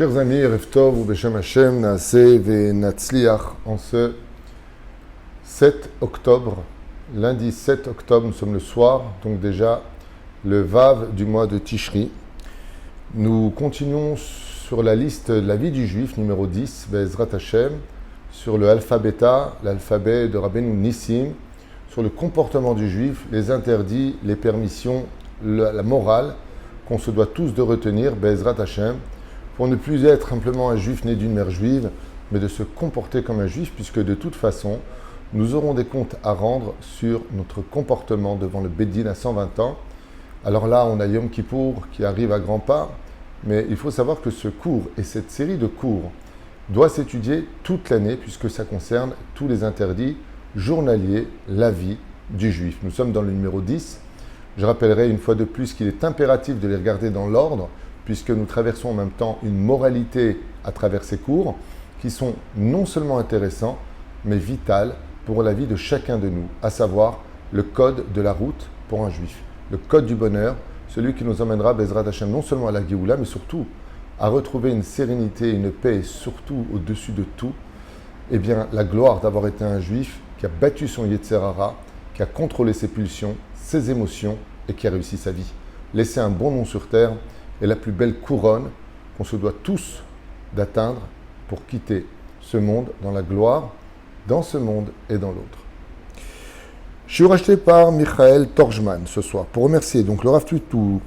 Chers amis, Erev Tov ou Beshem Hashem, Naaseh ve Natzliach, en ce 7 octobre, lundi 7 octobre, nous sommes le soir, donc déjà le Vav du mois de Tishri. Nous continuons sur la liste de la vie du Juif, numéro 10, Be'ezrat Hashem, sur le alphabet, l'alphabet de Rabbeinu Nissim, sur le comportement du Juif, les interdits, les permissions, la morale qu'on se doit tous de retenir, Be'ezrat Hashem, pour ne plus être simplement un Juif né d'une mère juive, mais de se comporter comme un Juif, puisque de toute façon, nous aurons des comptes à rendre sur notre comportement devant le Beddin à 120 ans. Alors là, on a Yom Kippour qui arrive à grands pas, mais il faut savoir que ce cours et cette série de cours doit s'étudier toute l'année, puisque ça concerne tous les interdits journaliers, la vie du Juif. Nous sommes dans le numéro 10. Je rappellerai une fois de plus qu'il est impératif de les regarder dans l'ordre, puisque nous traversons en même temps une moralité à travers ces cours qui sont non seulement intéressants, mais vitales pour la vie de chacun de nous, à savoir le code de la route pour un juif, le code du bonheur, celui qui nous emmènera, Be'ezrat Hashem, non seulement à la Géoula, mais surtout à retrouver une sérénité, une paix, et surtout au-dessus de tout, eh bien, la gloire d'avoir été un juif qui a battu son Yetzer Hara, qui a contrôlé ses pulsions, ses émotions et qui a réussi sa vie. Laisser un bon nom sur terre est la plus belle couronne qu'on se doit tous d'atteindre pour quitter ce monde dans la gloire, dans ce monde et dans l'autre. Je suis racheté par Michael Torjman ce soir pour remercier donc le Rav Tutu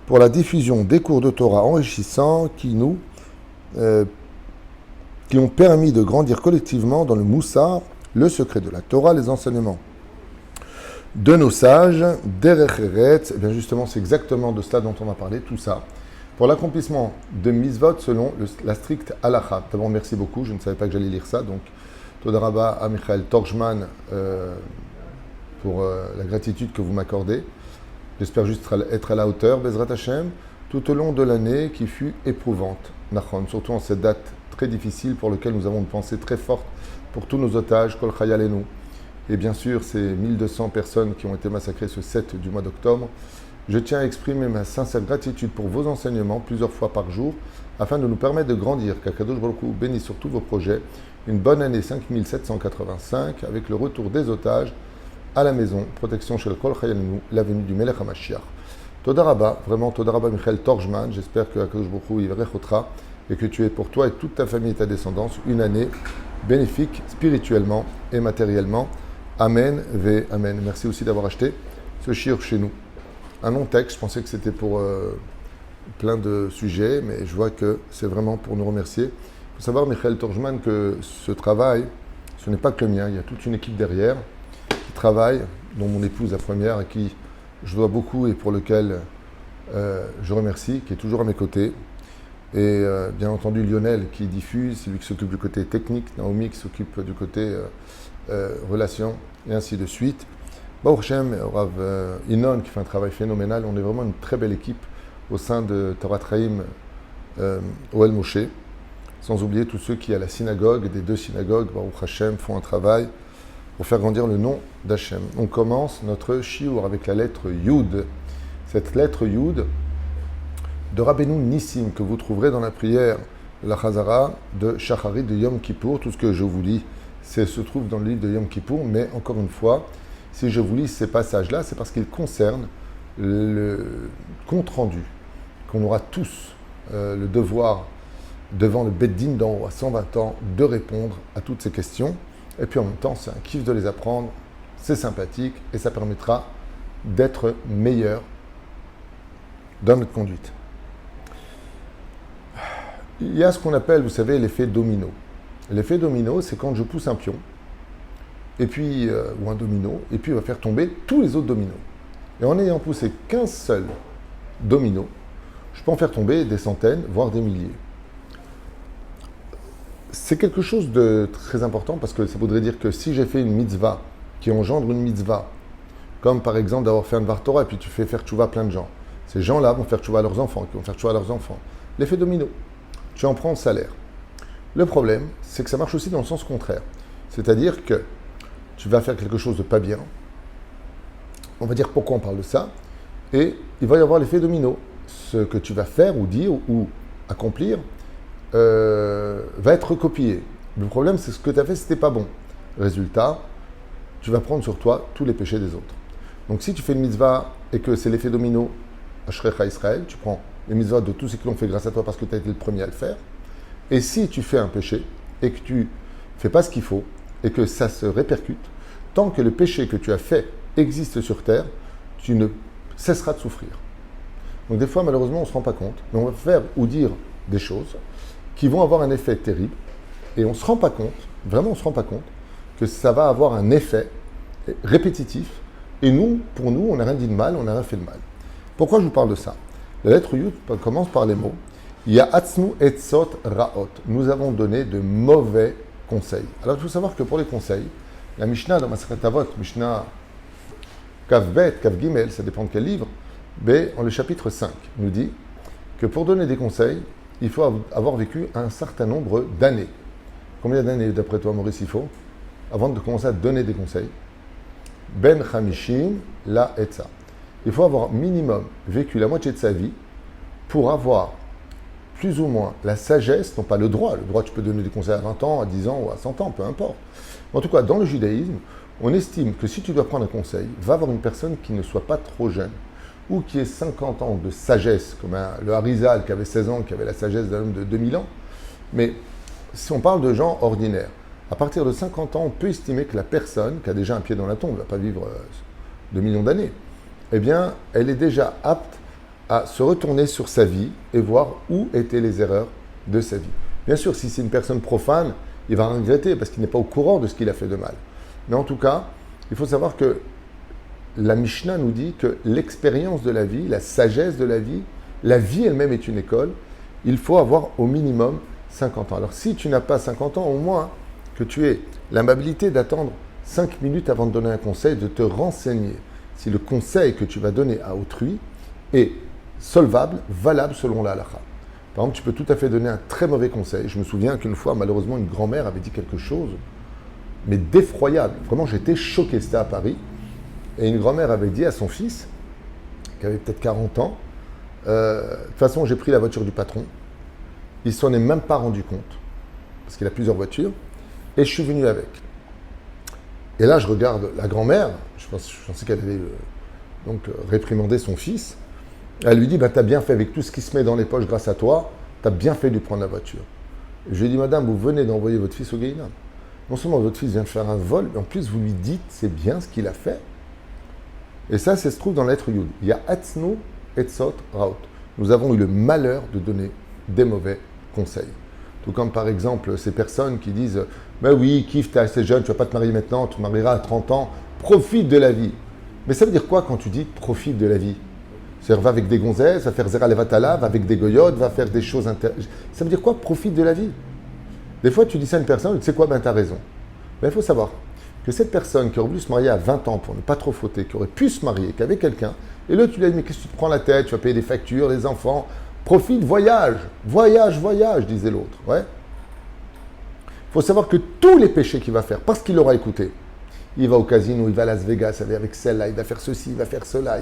pour la diffusion des cours de Torah enrichissants qui ont permis de grandir collectivement dans le Moussar, le secret de la Torah, les enseignements de nos sages, Derech Eretz. Et bien justement, c'est exactement de cela dont on va parler, tout ça, pour l'accomplissement de Mitzvot selon la stricte halakha. D'abord, merci beaucoup, je ne savais pas que j'allais lire ça, donc Toda Rabba à Michael Torjman pour la gratitude que vous m'accordez. J'espère juste être à la hauteur, Be'ezrat Hashem, tout au long de l'année qui fut éprouvante, Nachon, surtout en cette date très difficile pour laquelle nous avons une pensée très forte pour tous nos otages, Kol Chayalenu. Et bien sûr, ces 1200 personnes qui ont été massacrées ce 7 du mois d'octobre. Je tiens à exprimer ma sincère gratitude pour vos enseignements plusieurs fois par jour afin de nous permettre de grandir. Qu'Akadosh Baruch Hu bénisse sur tous vos projets. Une bonne année 5785 avec le retour des otages à la maison. Protection chez le Kol Chayalenu, la venue du Melech HaMashiach. Toda Rabba, vraiment Toda Rabba Michael Torjman. J'espère que Akadosh Baruch Hu Yivarechotcha et que tu es pour toi et toute ta famille et ta descendance une année bénéfique spirituellement et matériellement. Amen, ve Amen. Merci aussi d'avoir acheté ce shiur chez nous. Un long texte, je pensais que c'était pour plein de sujets, mais je vois que c'est vraiment pour nous remercier. Il faut savoir, Michael Torjman, que ce travail, ce n'est pas que le mien, il y a toute une équipe derrière qui travaille, dont mon épouse la première, à qui je dois beaucoup et pour lequel je remercie, qui est toujours à mes côtés. Et bien entendu Lionel qui diffuse, c'est lui qui s'occupe du côté technique, Naomi qui s'occupe du côté relations et ainsi de suite. Baruch Hashem, Rav Inon qui fait un travail phénoménal. On est vraiment une très belle équipe au sein de Torah Traim Ohel Moshe. Sans oublier tous ceux qui à la synagogue, des deux synagogues, Baruch Hashem, font un travail pour faire grandir le nom d'Hashem. On commence notre shiur avec la lettre Yud. Cette lettre Yud de Rabbeinu Nissim que vous trouverez dans la prière de la Chazara de Shacharit de Yom Kippour. Tout ce que je vous lis se trouve dans le livre de Yom Kippour, mais encore une fois, si je vous lis ces passages-là, c'est parce qu'ils concernent le compte-rendu qu'on aura tous le devoir, devant le Beddin d'en haut à 120 ans, de répondre à toutes ces questions. Et puis en même temps, c'est un kiff de les apprendre, c'est sympathique, et ça permettra d'être meilleur dans notre conduite. Il y a ce qu'on appelle, vous savez, l'effet domino. L'effet domino, c'est quand je pousse un pion, et puis, ou un domino, et puis il va faire tomber tous les autres dominos. Et en ayant poussé qu'un seul domino, je peux en faire tomber des centaines, voire des milliers. C'est quelque chose de très important, parce que ça voudrait dire que si j'ai fait une mitzvah qui engendre une mitzvah, comme par exemple d'avoir fait un Dvar Torah, et puis tu fais faire tchouva à plein de gens, ces gens-là vont faire tchouva à leurs enfants, qui vont faire tchouva à leurs enfants. L'effet domino, tu en prends le salaire. Le problème, c'est que ça marche aussi dans le sens contraire. C'est-à-dire que tu vas faire quelque chose de pas bien. On va dire pourquoi on parle de ça. Et il va y avoir l'effet domino. Ce que tu vas faire ou dire ou accomplir va être recopié. Le problème, c'est que ce que tu as fait, c'était pas bon. Résultat, tu vas prendre sur toi tous les péchés des autres. Donc si tu fais une mitzvah et que c'est l'effet domino, Ashrecha Israël, tu prends les mitzvahs de tous ceux qui l'ont fait grâce à toi parce que tu as été le premier à le faire. Et si tu fais un péché et que tu fais pas ce qu'il faut et que ça se répercute, tant que le péché que tu as fait existe sur terre, tu ne cesseras de souffrir. Donc des fois, malheureusement, on ne se rend pas compte, mais on va faire ou dire des choses qui vont avoir un effet terrible et on ne se rend pas compte, vraiment on ne se rend pas compte, que ça va avoir un effet répétitif et nous, pour nous, on n'a rien dit de mal, on n'a rien fait de mal. Pourquoi je vous parle de ça? La lettre Yud commence par les mots Ya'atznu etzot ra'ot. Nous avons donné de mauvais conseils. Alors il faut savoir que pour les conseils, la Mishnah dans Masechet Avot, Mishnah Kav Bet, Kav Gimel, ça dépend de quel livre, en le chapitre 5, nous dit que pour donner des conseils, il faut avoir vécu un certain nombre d'années. Combien d'années, d'après toi, Maurice, il faut avant de commencer à donner des conseils? Ben Chamishim, la Etza. Il faut avoir minimum vécu la moitié de sa vie pour avoir plus ou moins la sagesse, non pas le droit. Le droit, tu peux donner des conseils à 20 ans, à 10 ans ou à 100 ans, peu importe. En tout cas, dans le judaïsme, on estime que si tu dois prendre un conseil, va avoir une personne qui ne soit pas trop jeune ou qui ait 50 ans de sagesse, comme le Harizal qui avait 16 ans, qui avait la sagesse d'un homme de 2000 ans. Mais si on parle de gens ordinaires, à partir de 50 ans, on peut estimer que la personne qui a déjà un pied dans la tombe, ne va pas vivre 2 millions d'années, eh bien, elle est déjà apte à se retourner sur sa vie et voir où étaient les erreurs de sa vie. Bien sûr, si c'est une personne profane, il va regretter parce qu'il n'est pas au courant de ce qu'il a fait de mal. Mais en tout cas, il faut savoir que la Mishnah nous dit que l'expérience de la vie, la sagesse de la vie elle-même est une école. Il faut avoir au minimum 50 ans. Alors si tu n'as pas 50 ans, au moins que tu aies l'amabilité d'attendre 5 minutes avant de donner un conseil, de te renseigner si le conseil que tu vas donner à autrui est solvable, valable selon la halakha. Par exemple, tu peux tout à fait donner un très mauvais conseil. Je me souviens qu'une fois, malheureusement, une grand-mère avait dit quelque chose, mais d'effroyable. Vraiment, j'étais choqué. C'était à Paris. Et une grand-mère avait dit à son fils, qui avait peut-être 40 ans, de toute façon, j'ai pris la voiture du patron. Il ne s'en est même pas rendu compte, parce qu'il a plusieurs voitures, et je suis venu avec. Et là, je regarde la grand-mère, je pensais qu'elle avait réprimandé son fils. Elle lui dit, tu as bien fait avec tout ce qui se met dans les poches grâce à toi, tu as bien fait de lui prendre la voiture. Et je lui ai dit, madame, vous venez d'envoyer votre fils au Guéhinam. Non seulement votre fils vient de faire un vol, mais en plus vous lui dites, c'est bien ce qu'il a fait. Et ça se trouve dans la lettre Yud. Il y a Atznu etzot raot. Nous avons eu le malheur de donner des mauvais conseils. Tout comme par exemple ces personnes qui disent, mais oui, Kif, tu es assez jeune, tu ne vas pas te marier maintenant, tu te marieras à 30 ans, profite de la vie. Mais ça veut dire quoi quand tu dis profite de la vie? C'est-à-dire, va avec des gonzesses, va faire Zera Levatala, va avec des goyotes, va faire des choses intéressantes. Ça veut dire quoi profite de la vie? Des fois, tu dis ça à une personne, tu sais quoi, tu as raison. Mais il faut savoir que cette personne qui aurait voulu se marier à 20 ans pour ne pas trop fauter, qui aurait pu se marier, qui avait quelqu'un, et là tu lui as dit, mais qu'est-ce que tu te prends la tête, tu vas payer des factures, les enfants, profite, voyage, disait l'autre. Ouais. Il faut savoir que tous les péchés qu'il va faire, parce qu'il l'aura écouté, il va au casino, il va à Las Vegas avec celle-là, il va faire ceci, il va faire cela.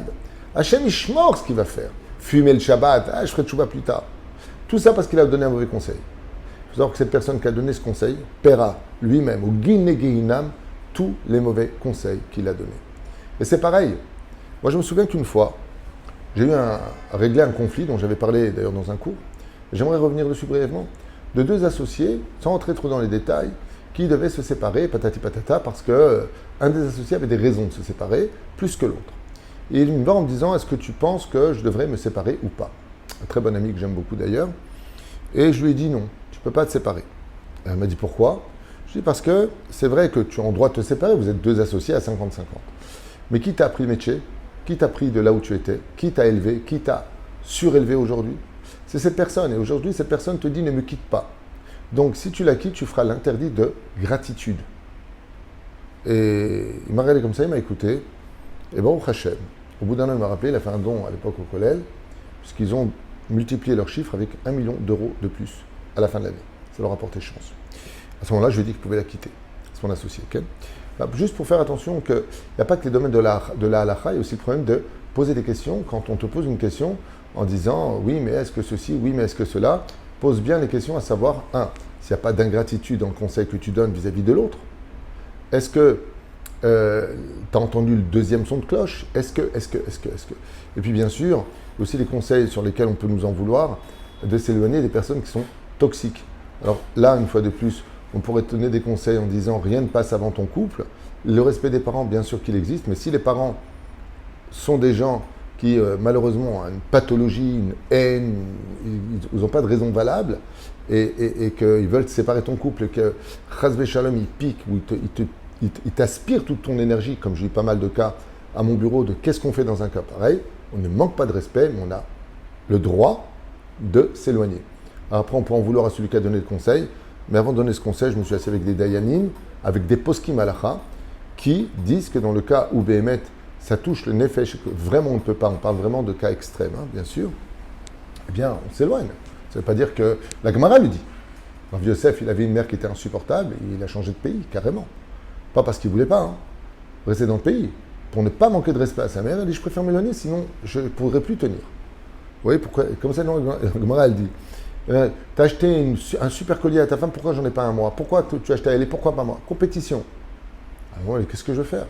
Hachem Ishmor, ce qu'il va faire. Fumer le Shabbat, je ferai tchouba plus tard. Tout ça parce qu'il a donné un mauvais conseil. Il faut savoir que cette personne qui a donné ce conseil paiera lui-même au Guiné Gehinam tous les mauvais conseils qu'il a donnés. Et c'est pareil. Moi, je me souviens qu'une fois, j'ai eu à régler un conflit dont j'avais parlé d'ailleurs dans un cours. J'aimerais revenir dessus brièvement. De deux associés, sans rentrer trop dans les détails, qui devaient se séparer, patati patata, parce qu'un des associés avait des raisons de se séparer, plus que l'autre. Et il me va en me disant, est-ce que tu penses que je devrais me séparer ou pas? Un très bon ami que j'aime beaucoup d'ailleurs. Et je lui ai dit non, tu ne peux pas te séparer. Elle m'a dit pourquoi? Je lui ai dit parce que c'est vrai que tu as le droit de te séparer, vous êtes deux associés à 50-50. Mais qui t'a appris le métier? Qui t'a pris de là où tu étais? Qui t'a élevé? Qui t'a surélevé aujourd'hui? C'est cette personne. Et aujourd'hui, cette personne te dit ne me quitte pas. Donc si tu la quittes, tu feras l'interdit de gratitude. Et il m'a regardé comme ça, il m'a écouté. Et Baruch Hashem, au bout d'un an, il m'a rappelé, il a fait un don à l'époque au Kollel, puisqu'ils ont multiplié leurs chiffres avec 1 million d'euros de plus à la fin de l'année. Ça leur a porté chance. À ce moment-là, je lui ai dit qu'il pouvait la quitter, son associé. Okay, juste pour faire attention qu'il n'y a pas que les domaines de la halakha, il y a aussi le problème de poser des questions. Quand on te pose une question en disant « oui, mais est-ce que ceci, oui, mais est-ce que cela ?» pose bien les questions à savoir, s'il n'y a pas d'ingratitude dans le conseil que tu donnes vis-à-vis de l'autre. Est-ce que tu as entendu le deuxième son de cloche? Est-ce que. Et puis bien sûr, aussi les conseils sur lesquels on peut nous en vouloir, de s'éloigner des personnes qui sont toxiques. Alors là, une fois de plus, on pourrait te donner des conseils en disant rien ne passe avant ton couple. Le respect des parents, bien sûr qu'il existe, mais si les parents sont des gens qui, malheureusement, ont une pathologie, une haine, ils n'ont pas de raison valable, et qu'ils veulent séparer ton couple, et que Chazvé Shalom, il pique, ou il t'aspire toute ton énergie, comme j'ai eu pas mal de cas à mon bureau, de qu'est-ce qu'on fait dans un cas pareil, on ne manque pas de respect, mais on a le droit de s'éloigner. Après, on peut en vouloir à celui qui a donné le conseil, mais avant de donner ce conseil, je me suis assis avec des dayanim, avec des poskim halacha, qui disent que dans le cas où Béhémet, ça touche le nefesh, que vraiment on ne peut pas, on parle vraiment de cas extrêmes, bien sûr, eh bien, on s'éloigne. Ça ne veut pas dire que... La Gemara lui dit. Rav Yosef, il avait une mère qui était insupportable, et il a changé de pays, carrément. Pas parce qu'il ne voulait pas, rester dans le pays. Pour ne pas manquer de respect à sa mère, elle dit, je préfère m'éloigner, sinon je ne pourrais plus tenir. Vous voyez pourquoi? Comme ça, la Gemara, elle dit, tu as acheté un super collier à ta femme, pourquoi j'en ai pas un moi? Pourquoi tu as acheté à elle et pourquoi pas moi? Compétition. Alors, qu'est-ce que je veux faire?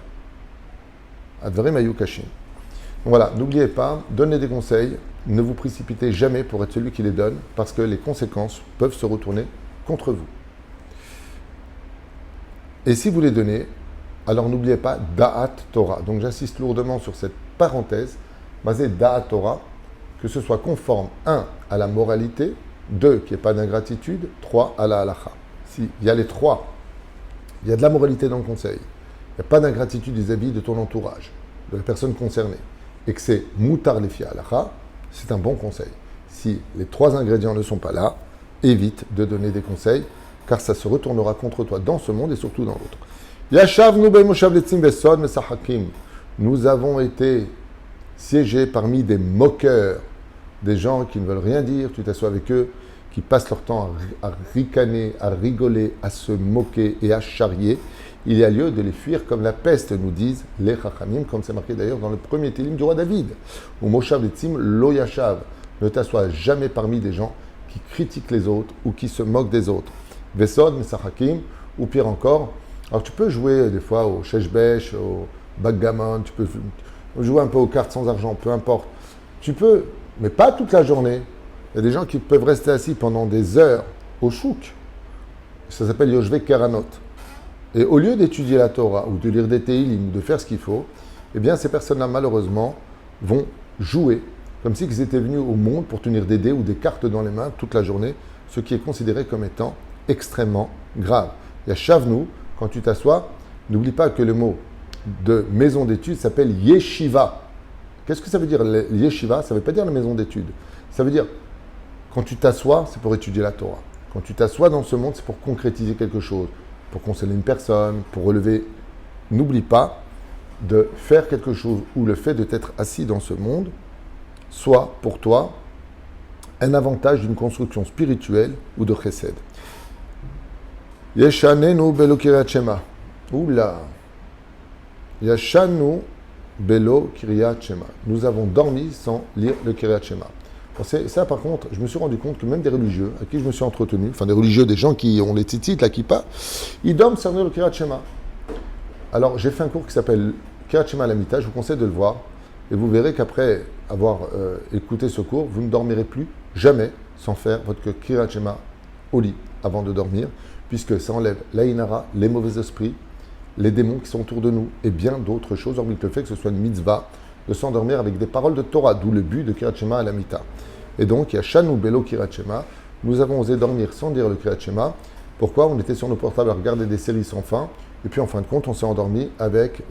Advarim Ayou Kashim. Voilà, n'oubliez pas, donnez des conseils, ne vous précipitez jamais pour être celui qui les donne, parce que les conséquences peuvent se retourner contre vous. Et si vous les donnez, alors n'oubliez pas Da'at Torah. Donc j'insiste lourdement sur cette parenthèse, basée Da'at Torah, que ce soit conforme, 1, à la moralité, 2, qu'il n'y ait pas d'ingratitude, 3, à la halacha. Si il y a les 3, il y a de la moralité dans le conseil, il n'y a pas d'ingratitude vis-à-vis de ton entourage, de la personne concernée, et que c'est mutar lefi halacha, c'est un bon conseil. Si les 3 ingrédients ne sont pas là, évite de donner des conseils, car ça se retournera contre toi dans ce monde et surtout dans l'autre. Yashavnu be'moshav letzim besod mesahakim. Nous avons été siégés parmi des moqueurs, des gens qui ne veulent rien dire, tu t'assois avec eux, qui passent leur temps à ricaner, à rigoler, à se moquer et à charrier. Il y a lieu de les fuir comme la peste, nous disent les Chachamim, comme c'est marqué d'ailleurs dans le premier télim du roi David. Ou Moshav letzim lo yashav. Ne t'assois jamais parmi des gens qui critiquent les autres ou qui se moquent des autres. Vesod, Mesahakim, ou pire encore. Alors tu peux jouer des fois au sheshbesh, au backgammon, tu peux jouer un peu aux cartes sans argent, peu importe. Tu peux, mais pas toute la journée. Il y a des gens qui peuvent rester assis pendant des heures au chouk. Ça s'appelle Yoshve Karanot. Et au lieu d'étudier la Torah ou de lire des Teilim, de faire ce qu'il faut, eh bien ces personnes-là, malheureusement, vont jouer comme si ils étaient venus au monde pour tenir des dés ou des cartes dans les mains toute la journée, ce qui est considéré comme étant extrêmement grave. Il y a Shavnu, quand tu t'assois, n'oublie pas que le mot de maison d'études s'appelle Yeshiva. Qu'est-ce que ça veut dire Yeshiva? Ça ne veut pas dire la maison d'études. Ça veut dire, quand tu t'assois, c'est pour étudier la Torah. Quand tu t'assois dans ce monde, c'est pour concrétiser quelque chose, pour consoler une personne, pour relever. N'oublie pas de faire quelque chose où le fait de t'être assis dans ce monde soit pour toi un avantage d'une construction spirituelle ou de chesed. Yeshanenu belo kiryat shema. Oula. Yashanu belo kiryat shema. Nous avons dormi sans lire le kiryat shema. Ça, par contre, je me suis rendu compte que même des religieux, à qui je me suis entretenu, enfin des religieux, des gens qui ont les tzitzit, la kippa, ils dorment sans lire le kiryat shema. Alors, j'ai fait un cours qui s'appelle Kiryat Shema Lamita, je vous conseille de le voir, et vous verrez qu'après avoir écouté ce cours, vous ne dormirez plus jamais sans faire votre Kiryat Shema au lit avant de dormir, puisque ça enlève l'aïnara, les mauvais esprits, les démons qui sont autour de nous, et bien d'autres choses, hormis le fait que ce soit une mitzvah, de s'endormir avec des paroles de Torah, d'où le but de Kiryat Shema à la Mita. Et donc, il y a Shanu Belo Kiryat Shema. Nous avons osé dormir sans dire le Kiryat Shema. Pourquoi? On était sur nos portables à regarder des séries sans fin. Et puis, en fin de compte, on s'est endormi avec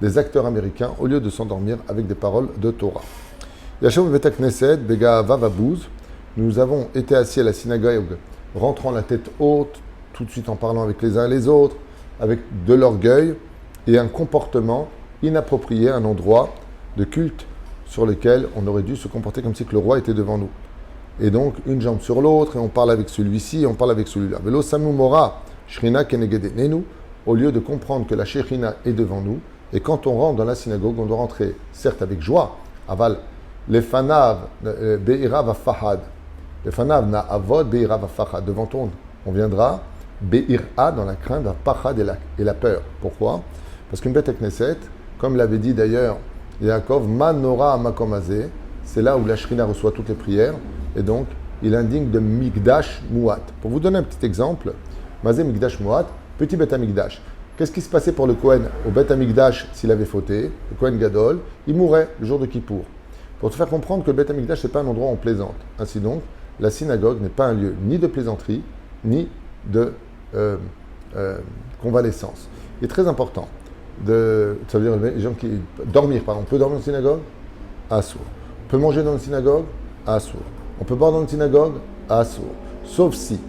des acteurs américains au lieu de s'endormir avec des paroles de Torah. Yashav Beta Knesset, Bega Vavabouz. Nous avons été assis à la synagogue, rentrant la tête haute, tout de suite en parlant avec les uns et les autres, avec de l'orgueil et un comportement inapproprié, un endroit de culte sur lequel on aurait dû se comporter comme si que le roi était devant nous. Et donc, une jambe sur l'autre, et on parle avec celui-ci, et on parle avec celui-là. Velo Samu Mora, Shrina Kenegede Nenu, au lieu de comprendre que la Shekhinah est devant nous, et quand on rentre dans la synagogue, on doit rentrer, certes avec joie, aval, les fanav, be'ira va fahad, Lefanav na avod be'ira vafachad. Devant toi, on viendra be'ira dans la crainte, vafachad et la peur. Pourquoi? Parce qu'une bête Knesset, comme l'avait dit d'ailleurs Yaakov, manora amakomazé, c'est là où la Shrina reçoit toutes les prières, et donc il indigne de Migdash Muat. Pour vous donner un petit exemple, Mazé Migdash Muat, petit Beth Amikdash. Qu'est-ce qui se passait pour le Kohen au Beth Amikdash s'il avait fauté, le Kohen Gadol? Il mourait le jour de Kippour. Pour te faire comprendre que le Beth Amikdash, ce n'est pas un endroit où on plaisante. Ainsi donc, la synagogue n'est pas un lieu ni de plaisanterie, ni de convalescence. Il est très important ça veut dire les gens qui dormir, pardon. On peut dormir dans une synagogue? Assour. On peut manger dans une synagogue? Assour. On peut boire dans une synagogue? Assour. Sauf si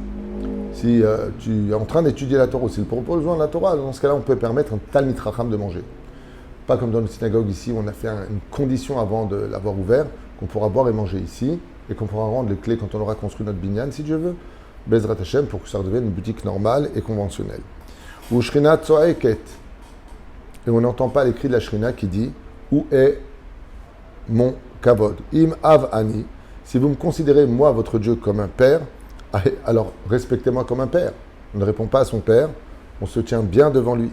tu es en train d'étudier la Torah, si le proposant de la Torah, dans ce cas-là, on peut permettre un Talmid Chacham de manger. Pas comme dans une synagogue ici, où on a fait une condition avant de l'avoir ouvert, qu'on pourra boire et manger ici, et qu'on pourra rendre les clés quand on aura construit notre binyan, si Dieu veut, Bezrat Hashem, pour que ça redevienne une boutique normale et conventionnelle. Ou Shrina Tzoaeket. Et on n'entend pas les cris de la Shrina qui dit « Où est mon kavod » Im av ani. Si vous me considérez, moi, votre Dieu, comme un père, alors respectez-moi comme un père. On ne répond pas à son père, on se tient bien devant lui.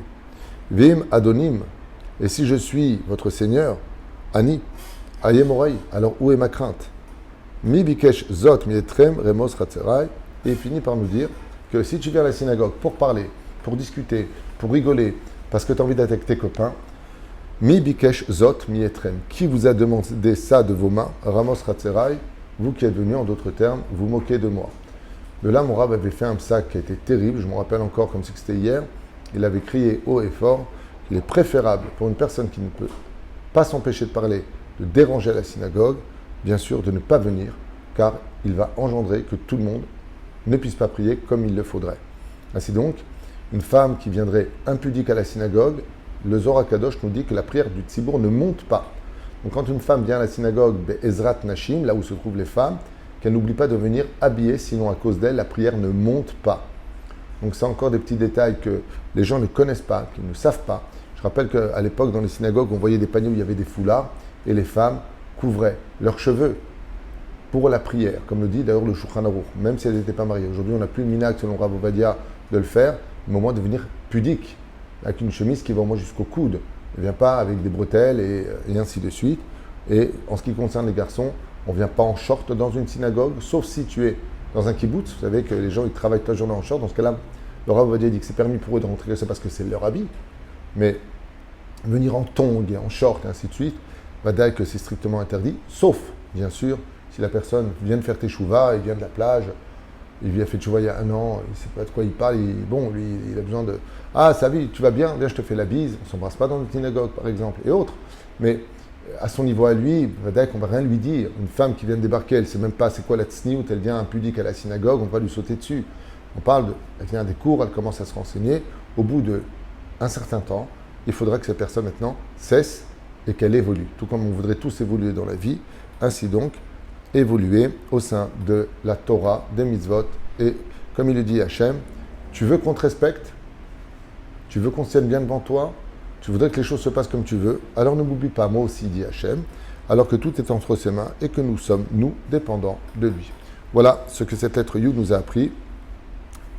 Vim adonim. Et si je suis votre Seigneur, ani, ayemorei, alors où est ma crainte? Mi bikesh zot mi etrem remos ratzerai. Et il finit par nous dire que si tu viens à la synagogue pour parler, pour discuter, pour rigoler, parce que tu as envie d'être avec tes copains, mi bikesh zot mi etrem. Qui vous a demandé ça de vos mains? Ramos ratzerai, vous qui êtes venus, en d'autres termes, vous moquez de moi. De là, mon rab avait fait un psaque qui a été terrible, je me rappelle encore comme si c'était hier. Il avait crié haut et fort qu'il est préférable pour une personne qui ne peut pas s'empêcher de parler, de déranger la synagogue, bien sûr de ne pas venir, car il va engendrer que tout le monde ne puisse pas prier comme il le faudrait. Ainsi donc, une femme qui viendrait impudique à la synagogue, le Zohar Kadosh nous dit que la prière du Tzibour ne monte pas. Donc quand une femme vient à la synagogue, Ezrat Nashim, là où se trouvent les femmes, qu'elle n'oublie pas de venir habillée, sinon à cause d'elle, la prière ne monte pas. Donc c'est encore des petits détails que les gens ne connaissent pas, qu'ils ne savent pas. Je rappelle qu'à l'époque, dans les synagogues, on voyait des paniers où il y avait des foulards, et les femmes couvraient leurs cheveux pour la prière, comme le dit d'ailleurs le Shulchan Aruch, même si elles n'étaient pas mariées. Aujourd'hui, on n'a plus le minhag, selon Rav Ovadia, de le faire, mais au moins de venir pudique, avec une chemise qui va au moins jusqu'au coude. Ne vient pas avec des bretelles et ainsi de suite. Et en ce qui concerne les garçons, on ne vient pas en short dans une synagogue, sauf si tu es dans un kibbutz. Vous savez que les gens ils travaillent toute la journée en short. Dans ce cas-là, le Rav Ovadia dit que c'est permis pour eux de rentrer comme ça parce que c'est leur habit. Mais venir en tongs et en short et ainsi de suite, va dire que c'est strictement interdit, sauf, bien sûr, si la personne vient de faire teshuva, il vient de la plage, il a fait teshuva il y a 1 an, il ne sait pas de quoi il parle, lui, il a besoin de « Ah, ça va, tu vas bien, viens, je te fais la bise. » On ne s'embrasse pas dans une synagogue, par exemple, et autres. Mais à son niveau à lui, on ne va rien lui dire. Une femme qui vient de débarquer, elle ne sait même pas c'est quoi la tsniout, elle vient impudique à la synagogue, on va lui sauter dessus. On parle elle vient à des cours, elle commence à se renseigner. Au bout d'un certain temps, il faudra que cette personne maintenant cesse et qu'elle évolue. Tout comme on voudrait tous évoluer dans la vie, ainsi donc évoluer au sein de la Torah, des mitzvot. Et comme il le dit Hachem, tu veux qu'on te respecte, tu veux qu'on se tienne bien devant toi, tu voudrais que les choses se passent comme tu veux, alors ne m'oublie pas, moi aussi, dit Hachem, alors que tout est entre ses mains et que nous sommes, nous, dépendants de lui. Voilà ce que cette lettre Yud nous a appris.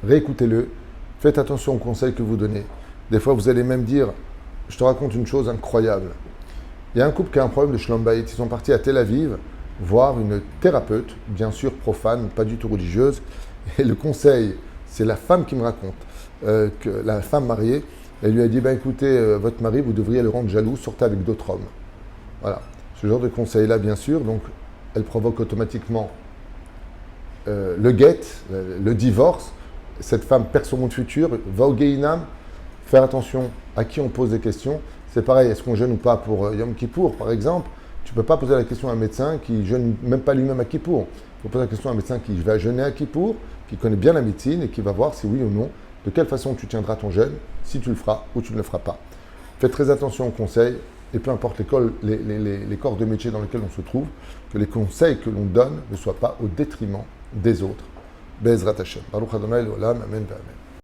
Réécoutez-le, faites attention aux conseils que vous donnez. Des fois, vous allez même dire, je te raconte une chose incroyable. Il y a un couple qui a un problème de Shlom Bayit. Ils sont partis à Tel Aviv voir une thérapeute, bien sûr profane, pas du tout religieuse. Et le conseil, c'est la femme qui me raconte, que la femme mariée, elle lui a dit, écoutez, votre mari, vous devriez le rendre jaloux, sortez avec d'autres hommes. Voilà, ce genre de conseil-là, bien sûr. Donc, elle provoque automatiquement le guet, le divorce. Cette femme perd son monde futur, va au Gehinam, faire attention à qui on pose des questions. C'est pareil, est-ce qu'on jeûne ou pas pour Yom Kippour, par exemple? Tu ne peux pas poser la question à un médecin qui ne jeûne même pas lui-même à Kippour. Il faut poser la question à un médecin qui va jeûner à Kippour, qui connaît bien la médecine et qui va voir si oui ou non, de quelle façon tu tiendras ton jeûne, si tu le feras ou tu ne le feras pas. Faites très attention aux conseils et peu importe les corps de métier dans lesquels on se trouve, que les conseils que l'on donne ne soient pas au détriment des autres. Be'ezrat Hashem. Baruch Adonai l'olam, amen, amen.